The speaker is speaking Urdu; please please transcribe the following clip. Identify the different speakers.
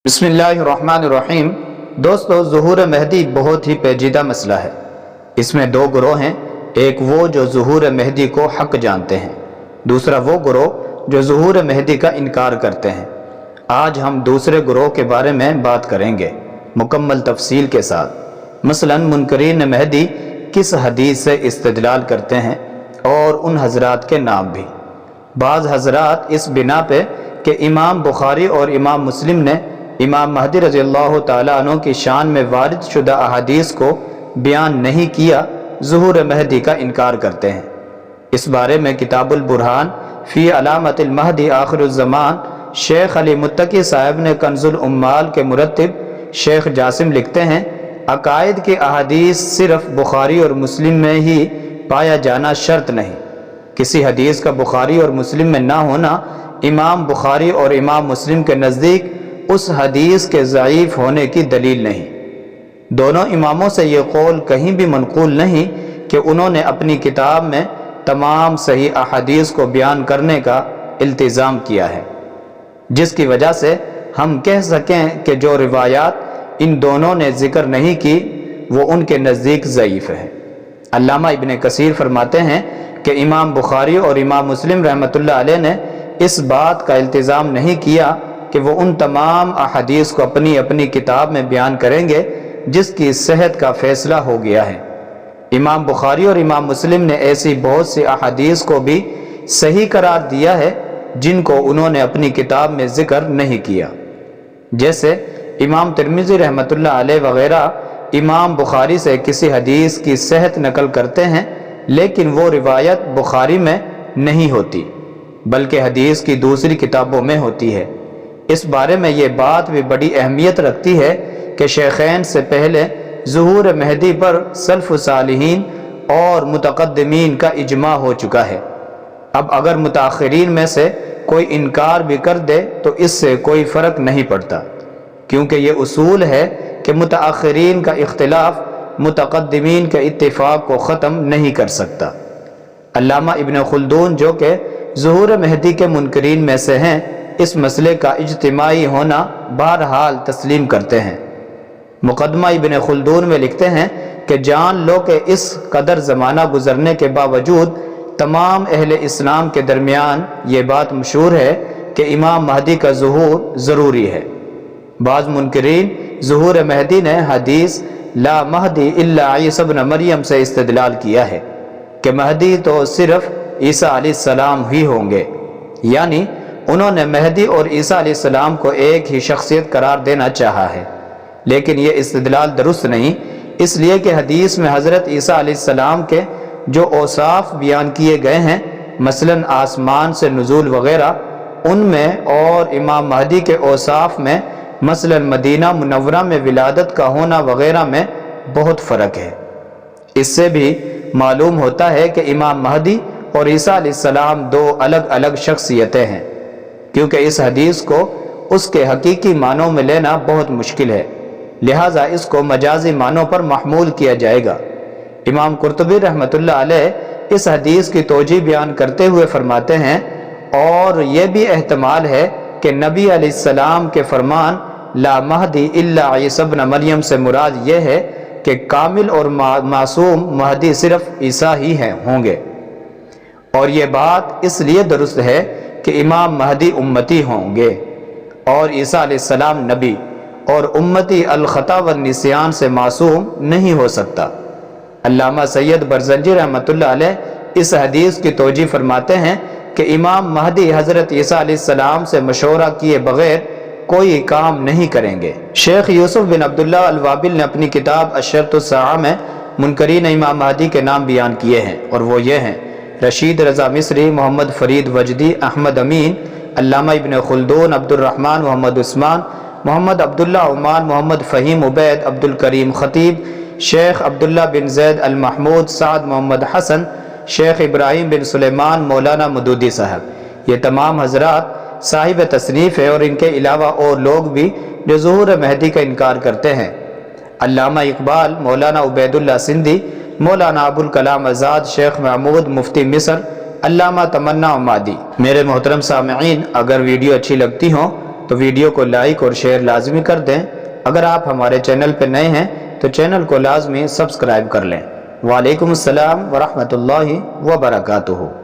Speaker 1: بسم اللہ الرحمن الرحیم۔ دوستو، ظہور مہدی بہت ہی پیچیدہ مسئلہ ہے۔ اس میں دو گروہ ہیں، ایک وہ جو ظہور مہدی کو حق جانتے ہیں، دوسرا وہ گروہ جو ظہور مہدی کا انکار کرتے ہیں۔ آج ہم دوسرے گروہ کے بارے میں بات کریں گے مکمل تفصیل کے ساتھ۔ مثلا منکرین مہدی کس حدیث سے استدلال کرتے ہیں اور ان حضرات کے نام بھی۔ بعض حضرات اس بنا پہ کہ امام بخاری اور امام مسلم نے امام مہدی رضی اللہ تعالیٰ عنہ کی شان میں وارد شدہ احادیث کو بیان نہیں کیا، ظہور مہدی کا انکار کرتے ہیں۔ اس بارے میں کتاب البرہان فی علامت المہدی آخر الزمان شیخ علی متقی صاحب نے کنز العمال کے مرتب شیخ جاسم لکھتے ہیں، عقائد کی احادیث صرف بخاری اور مسلم میں ہی پایا جانا شرط نہیں۔ کسی حدیث کا بخاری اور مسلم میں نہ ہونا امام بخاری اور امام مسلم کے نزدیک اس حدیث کے ضعیف ہونے کی دلیل نہیں۔ دونوں اماموں سے یہ قول کہیں بھی منقول نہیں کہ انہوں نے اپنی کتاب میں تمام صحیح احادیث کو بیان کرنے کا التزام کیا ہے، جس کی وجہ سے ہم کہہ سکیں کہ جو روایات ان دونوں نے ذکر نہیں کی وہ ان کے نزدیک ضعیف ہے۔ علامہ ابن کثیر فرماتے ہیں کہ امام بخاری اور امام مسلم رحمۃ اللہ علیہ نے اس بات کا التزام نہیں کیا کہ وہ ان تمام احادیث کو اپنی اپنی کتاب میں بیان کریں گے جس کی صحت کا فیصلہ ہو گیا ہے۔ امام بخاری اور امام مسلم نے ایسی بہت سی احادیث کو بھی صحیح قرار دیا ہے جن کو انہوں نے اپنی کتاب میں ذکر نہیں کیا، جیسے امام ترمذی رحمۃ اللہ علیہ وغیرہ امام بخاری سے کسی حدیث کی صحت نقل کرتے ہیں لیکن وہ روایت بخاری میں نہیں ہوتی بلکہ حدیث کی دوسری کتابوں میں ہوتی ہے۔ اس بارے میں یہ بات بھی بڑی اہمیت رکھتی ہے کہ شیخین سے پہلے ظہور مہدی پر سلف صالحین اور متقدمین کا اجماع ہو چکا ہے۔ اب اگر متاخرین میں سے کوئی انکار بھی کر دے تو اس سے کوئی فرق نہیں پڑتا، کیونکہ یہ اصول ہے کہ متاخرین کا اختلاف متقدمین کے اتفاق کو ختم نہیں کر سکتا۔ علامہ ابن خلدون جو کہ ظہور مہدی کے منکرین میں سے ہیں، اس مسئلے کا اجتماعی ہونا بہرحال تسلیم کرتے ہیں۔ مقدمہ ابن خلدون میں لکھتے ہیں کہ جان لو کہ اس قدر زمانہ گزرنے کے باوجود تمام اہل اسلام کے درمیان یہ بات مشہور ہے کہ امام مہدی کا ظہور ضروری ہے۔ بعض منکرین ظہور مہدی نے حدیث لا مہدی الا عیسی ابن مریم سے استدلال کیا ہے کہ مہدی تو صرف عیسیٰ علیہ السلام ہی ہوں گے، یعنی انہوں نے مہدی اور عیسیٰ علیہ السلام کو ایک ہی شخصیت قرار دینا چاہا ہے، لیکن یہ استدلال درست نہیں، اس لیے کہ حدیث میں حضرت عیسیٰ علیہ السلام کے جو اوصاف بیان کیے گئے ہیں، مثلا آسمان سے نزول وغیرہ، ان میں اور امام مہدی کے اوصاف میں مثلا مدینہ منورہ میں ولادت کا ہونا وغیرہ میں بہت فرق ہے۔ اس سے بھی معلوم ہوتا ہے کہ امام مہدی اور عیسیٰ علیہ السلام دو الگ الگ شخصیتیں ہیں، کیونکہ اس حدیث کو اس کے حقیقی معنوں میں لینا بہت مشکل ہے، لہٰذا اس کو مجازی معنوں پر محمول کیا جائے گا۔ امام قرطبی رحمۃ اللہ علیہ اس حدیث کی توجیہ بیان کرتے ہوئے فرماتے ہیں، اور یہ بھی احتمال ہے کہ نبی علیہ السلام کے فرمان لا مہدی الا عیسی ابن مریم سے مراد یہ ہے کہ کامل اور معصوم مہدی صرف عیسیٰ ہی ہوں گے، اور یہ بات اس لیے درست ہے کہ امام مہدی امتی ہوں گے اور عیسیٰ علیہ السلام نبی، اور امتی الخطا والنسیان سے معصوم نہیں ہو سکتا۔ علامہ سید برزنجی رحمۃ اللہ علیہ اس حدیث کی توجیہ فرماتے ہیں کہ امام مہدی حضرت عیسیٰ علیہ السلام سے مشورہ کیے بغیر کوئی کام نہیں کریں گے۔ شیخ یوسف بن عبداللہ الوابل نے اپنی کتاب الشرط الساعہ میں منکرین امام مہدی کے نام بیان کیے ہیں، اور وہ یہ ہیں: رشید رضا مصری، محمد فرید وجدی، احمد امین، علامہ ابن خلدون، عبد الرحمن محمد عثمان، محمد عبداللہ عمان، محمد فہیم عبید، عبد الکریم خطیب، شیخ عبداللہ بن زید المحمود، سعد محمد حسن، شیخ ابراہیم بن سلیمان، مولانا مودودی صاحب۔ یہ تمام حضرات صاحب تصنیف ہے، اور ان کے علاوہ اور لوگ بھی جو ظہور مہدی کا انکار کرتے ہیں: علامہ اقبال، مولانا عبید اللہ سندھی، مولانا ابو الکلام آزاد، شیخ محمود مفتی مصر، علامہ تمنا عمادی۔ میرے محترم سامعین، اگر ویڈیو اچھی لگتی ہوں تو ویڈیو کو لائک اور شیئر لازمی کر دیں۔ اگر آپ ہمارے چینل پہ نئے ہیں تو چینل کو لازمی سبسکرائب کر لیں۔ وعلیکم السلام ورحمۃ اللہ وبرکاتہ۔